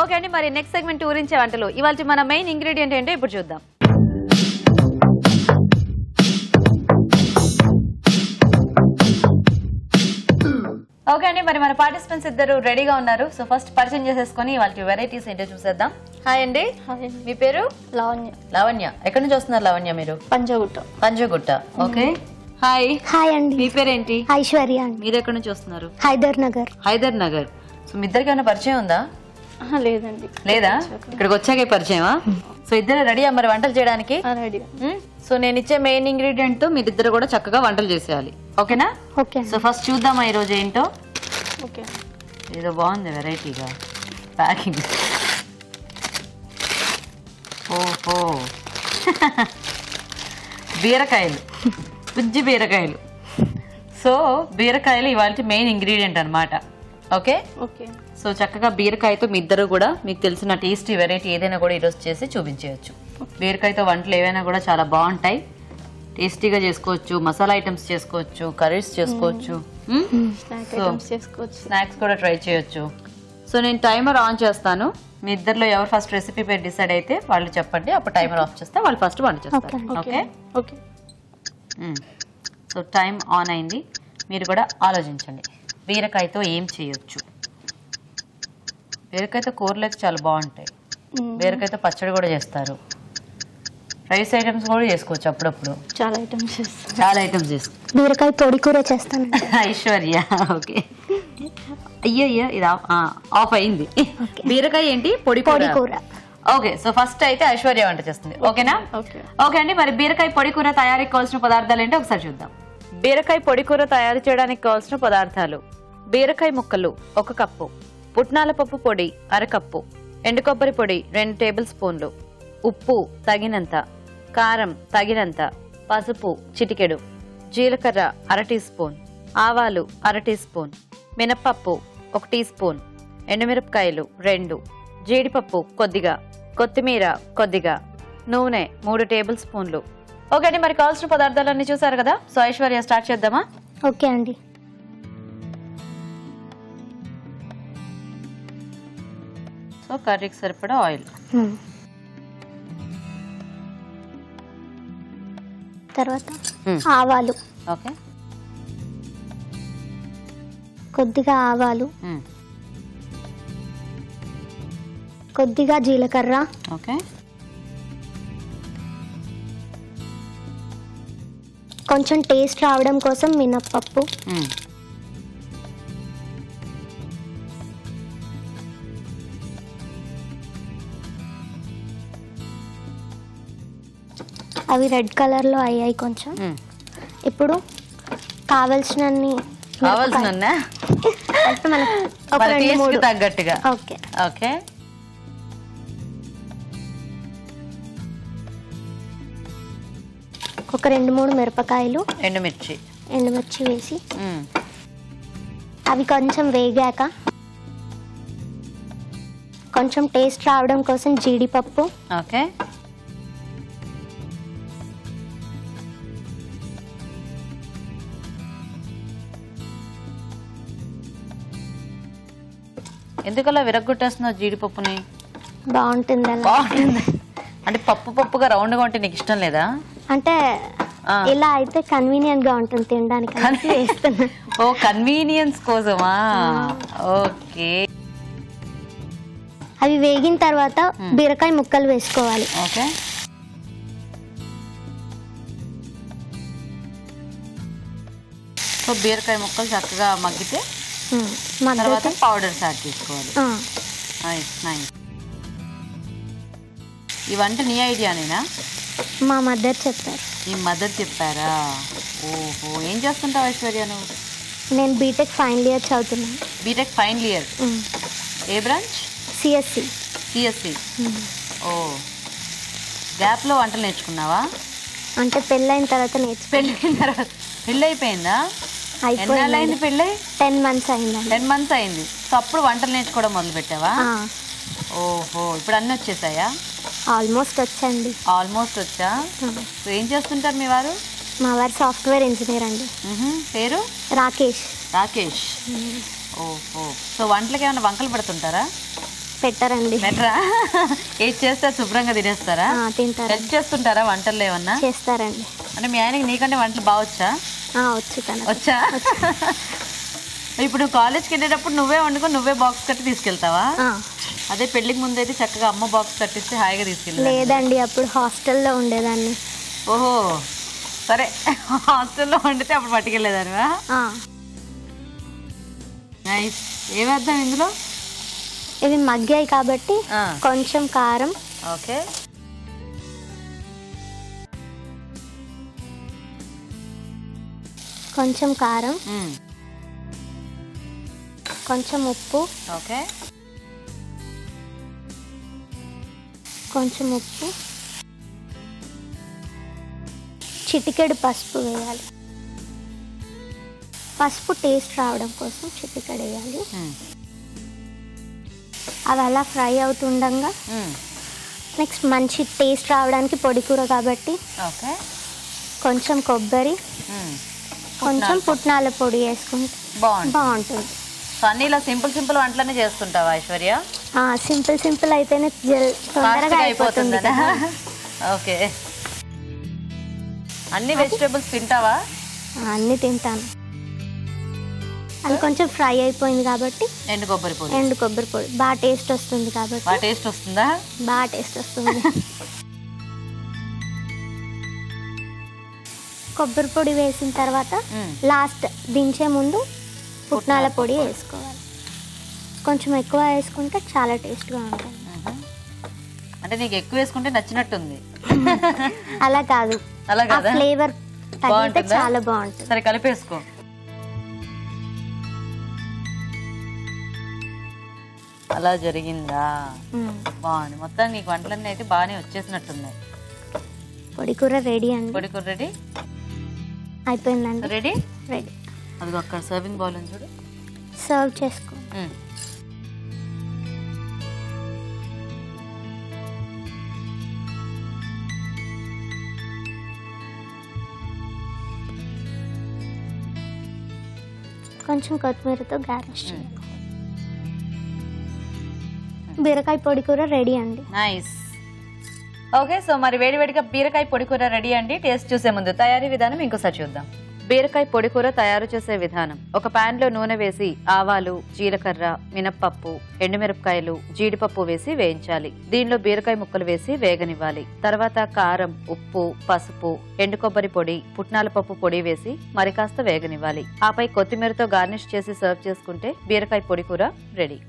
Okay అండి, మరి next segment ఊరించే వంటలు. ఇవాళ మన మెయిన్ ఇంగ్రీడియంట్ ఏంటో ఇప్పుడు చూద్దాం. ఓకే అండి, మరి మన పార్టిసిపెంట్స్ ఇద్దరు రెడీగా ఉన్నారు. సో ఫస్ట్ పరిచయం చేసేసుకొని వాళ్ళకి వెరైటీస్ ఏంటో చూసేద్దాం. హాయ్ అండి, మీ పేరు? లావణ్య. లావణ్య, ఎక్కడి నుంచి వస్తున్నారు లావణ్య మీరు? పంజగుట్ట. ఓకే. హాయ్. హాయ్ అండి, మీ పేరేంటి? ఐశ్వర్య అండి. మీరు ఎక్కడి నుంచి వస్తున్నారు? హైదర్ నగర్. సో మీ ఇద్దరికి ఏమైనా పరిచయం ఉందా? లేదండి. లేదా? ఇక్కడికి వచ్చాకే పరిచయమా? సో ఇద్దరు రెడీయా మరి వంటలు చేయడానికి? సో నేను ఇచ్చే మెయిన్ ఇంగ్రీడియంట్ తో మీరిద్దరు కూడా చక్కగా వంటలు చేసేయాలి. ఓకేనా? ఓకే. సో ఫస్ట్ చూద్దామా ఈ రోజు ఏంటో. ఓకే. ఏదో బాగుంది వెరైటీగా ప్యాకింగ్. ఓహో, బీరకాయలు, పుజ్జి బీరకాయలు. సో బీరకాయలు ఇవాళ మెయిన్ ఇంగ్రీడియంట్ అనమాట. ఓకే. ఓకే. సో చక్కగా బీరకాయతో మీ ఇద్దరు కూడా మీకు తెలిసిన టేస్టీ వెరైటీ ఏదైనా కూడా ఈరోజు చేసి చూపించవచ్చు. బీరకాయతో వంటలు ఏవైనా కూడా చాలా బాగుంటాయి, టేస్టీగా చేసుకోవచ్చు. మసాలా ఐటమ్స్ చేసుకోవచ్చు, కర్రీస్ చేసుకోవచ్చు, స్నాక్స్ కూడా ట్రై చేయొచ్చు. సో నేను టైమర్ ఆన్ చేస్తాను. మీ ఇద్దరిలో ఎవరు ఫస్ట్ రెసిపీ పేరు డిసైడ్ అయితే వాళ్ళు చెప్పండి. అప్పుడు టైమర్ ఆఫ్ చేస్తే వాళ్ళు ఫస్ట్ వంట చేస్తారు. Okay. Okay. So time on అయింది. మీరు కూడా ఆలోచించండి బీరకాయతో ఏం చేయొచ్చు. బీరకాయతో కూరలు అయితే చాలా బాగుంటాయి. బీరకాయతో పచ్చడి కూడా చేస్తారు. రైస్ ఐటమ్స్ కూడా చేసుకోవచ్చు అప్పుడప్పుడు. చాలా ఐటమ్స్ చేస్తాను. బీరకాయ పొడి కూర చేస్తాను. ఐశ్వర్య. ఓకే. అయ్యో ఇది ఆఫ్ అయింది. బీరకాయ ఏంటి? పొడి కూర. ఓకే. సో ఫస్ట్ అయితే ఐశ్వర్య వంట చేస్తుంది. ఓకేనా? ఓకే అండి, మరి బీరకాయ పొడి కూర తయారీకి కావాల్సిన పదార్థాలు ఏంటో ఒకసారి చూద్దాం. బీరకాయ పొడి కూర తయారు చేయడానికి కావాల్సిన పదార్థాలు: బీరకాయ ముక్కలు 1 కప్పు, పుట్నాల పప్పు పొడి 1/2 కప్పు, ఎండు కొబ్బరి పొడి 2 టేబుల్ స్పూన్లు, ఉప్పు తగినంత, కారం తగినంత, పసుపు చిటికెడు, జీలకర్ర 1/2 టీ స్పూన్, ఆవాలు 1/2 టీ స్పూన్, మినప్పప్పు 1 టీ స్పూన్, ఎండుమిరపకాయలు 2, జీడిపప్పు కొద్దిగా, కొత్తిమీర కొద్దిగా, నూనె 3 టేబుల్ స్పూన్లు. ఓకే అండి, మరి కావాల్సిన పదార్థాలన్నీ చూసారు కదా. సో ఐశ్వర్య స్టార్ట్ చేద్దామా? ఓకే అండి. సో కర్రీకి సరిపడా ఆయిల్, తర్వాత ఆవాలు, ఓకే, కొద్దిగా ఆవాలు, కొద్దిగా జీలకర్ర, ఓకే, కొంచెం టేస్ట్ రావడం కోసం మినప్పప్పు, అవి రెడ్ కలర్ లో అయ్యాయి కొంచెం. ఇప్పుడు కావాల్సినన్ని తగ్గట్టుగా. ఓకే. ఓకే. ఒక 2-3 మిరపకాయలు, ఎండుమిర్చి వేసి అవి కొంచెం వేగాక కొంచెం టేస్ట్ రావడం కోసం జీడిపప్పు, ఓకే, ఎందుకలా విరగ్గొట్టేస్తున్నావు జీడిపప్పుని? బాగుంటుంది. అంటే పప్పుగా రౌండ్ గా ఉంటే నీకు ఇష్టం లేదా? అంటే ఇలా అయితే కన్వీనియంట్ గా ఉంటుంది తినడానికి. ఓ కన్వీనియన్స్ కోసమా? ఓకే. అవి వేగిన తర్వాత బీరకాయ ముక్కలు వేసుకోవాలి. ఓకే. సో బీరకాయ ముక్కలు చక్కగా మగ్గితే తర్వాత పౌడర్స్ యాడ్ చేసుకోవాలి. నైస్. ఈ వంట నీ ఐడియానేనా? మా మదర్ చెప్పారు. మీ మదర్ చెప్పారా? ఓహో, ఏం చేస్తుంటావు ఐశ్వర్య నువ్వు? నేను బీటెక్ ఫైనల్ ఇయర్ చదువుతున్నాను. BTech final year. ఏ బ్రాంచ్? సిఎస్సి. ఓ, గ్యాప్లో వంటలు నేర్చుకున్నావా? అంటే పెళ్ళైన తర్వాత పెళ్ళి అయిపోయిందా? ఎన్నాళ్ళైంది పెళ్ళి? 10 months అయింది. 10 months అయింది. సో అప్పుడు వంటలు నేర్చుకోవడం మొదలు పెట్టావా? ఓహో, ఇప్పుడు అన్నీ వచ్చేసాయా? ఆల్మోస్ట్ వచ్చండి. ఆల్మోస్ట్ వచ్చా? సో ఏం చేస్తుంటారు మీ వారు? మా వారు సాఫ్ట్వేర్ ఇంజనీర్ అండి. పేరు? రాకేష్. ఓహో, సో వంటలకి ఏమైనా వంకలు పెడుతుంటారా? పెట్టరండి. బెటరా? ఏది చేస్తే శుభ్రంగా తినేస్తారా? తింటారు. హెల్ప్ చేస్తుంటారా వంటల్లో ఏమన్నా? చేస్తారండి. అంటే మీ ఆయనకి నీకంటే వంటలు బాగొచ్చా? వచ్చు. వచ్చా? ఇప్పుడు నువ్వు కాలేజ్కి వెళ్ళేటప్పుడు నువ్వే వండుకొని నువ్వే బాక్స్ కట్టి తీసుకెళ్తావా? అదే పెళ్లికి ముందు అయితే చక్కగా అమ్మ బాక్స్ కట్టిస్తే హాయిగా తీసుకెళ్ళి. లేదండి, అప్పుడు హాస్టల్లో ఉండేదాన్ని. ఓహో సరే, హాస్టల్లో వండితే అప్పుడు పట్టుకెళ్ళేదానివా? నైస్. ఏమేద్దాం ఇందులో? ఇవి మగ్గాయి కాబట్టి కొంచెం కారం. ఓకే. కొంచెం కారం, కొంచెం ఉప్పు. ఓకే. కొంచెం ఉప్పు, చిటికెడు పసుపు వేయాలి. పసుపు టేస్ట్ రావడం కోసం చిటికెడు వేయాలి. అవి అలా ఫ్రై అవుతుండగా నెక్స్ట్ మంచి టేస్ట్ రావడానికి పొడి కూర కాబట్టి ఓకే కొంచెం కొబ్బరి, కొంచెం పుట్నాల పొడి వేసుకుంటే బాగుంటుంది. సో అన్ని ఇలా సింపుల్ సింపుల్ వంటలన్నీ చేస్తుంటావా ఐశ్వర్య? సింపుల్ అయితేనే తొందరగా అయిపోతుంది. ఓకే. అన్ని వెజిటేబుల్స్ తింటావా? అన్ని తింటాను. అది కొంచెం ఫ్రై అయిపోయింది కాబట్టి ఎండు కొబ్బరి పొడి బాగా టేస్ట్ వస్తుంది కాబట్టి. బాగా టేస్ట్ వస్తుందా? బాగా టేస్ట్ వస్తుంది. కొబ్బరి పొడి వేసిన తర్వాత లాస్ట్ దించే ముందు పుట్నాల పొడి వేసుకోవాలి. కొంచెం ఎక్కువ వేసుకుంటే చాలా టేస్ట్గా ఉంటుంది. అంటే నీకు ఎక్కువ వేసుకుంటే నచ్చినట్టుంది. అలా కాదు, ఫ్లేవర్ తగిలితే చాలా బాగుంటుంది. సరే కలిపేసుకో. అలా జరిగిందా? బాగుంది. మొత్తం నీకు వంటలన్నీ అయితే బాగానే వచ్చేసినట్టున్నాయి. పొడి కూర రెడీ అండి. పొడి కూర రెడీ అయిపోయిందండి. రెడీ. అది అక్కడ సర్వింగ్ బౌల్ అని చూడు. సర్వ్ చేసుకో. కొంచెం కొత్తిమీరతో గార్నిష్ చేయాలి. బీరకాయ పొడి కూర రెడీ అండి. నైస్. ఓకే, సో మరి వేడివేడిగా బీరకాయ పొడి కూర రెడీ అండి. టేస్ట్ చూసే ముందు తయారీ విధానం ఇంకోసారి చూద్దాం. బీరకాయ పొడి కూర తయారు చేసే విధానం: ఒక పాన్ లో నూనె వేసి ఆవాలు, జీలకర్ర, మినప్పప్పు, ఎండుమిరపకాయలు, జీడిపప్పు వేసి వేయించాలి. దీనిలో బీరకాయ ముక్కలు వేసి వేగనివ్వాలి. తర్వాత కారం, ఉప్పు, పసుపు, ఎండు కొబ్బరి పొడి, పుట్నాల పప్పు పొడి వేసి మరి కాస్త వేగనివ్వాలి. ఆపై కొత్తిమీరతో గార్నిష్ చేసి సర్వ్ చేసుకుంటే బీరకాయ పొడి కూర రెడీ.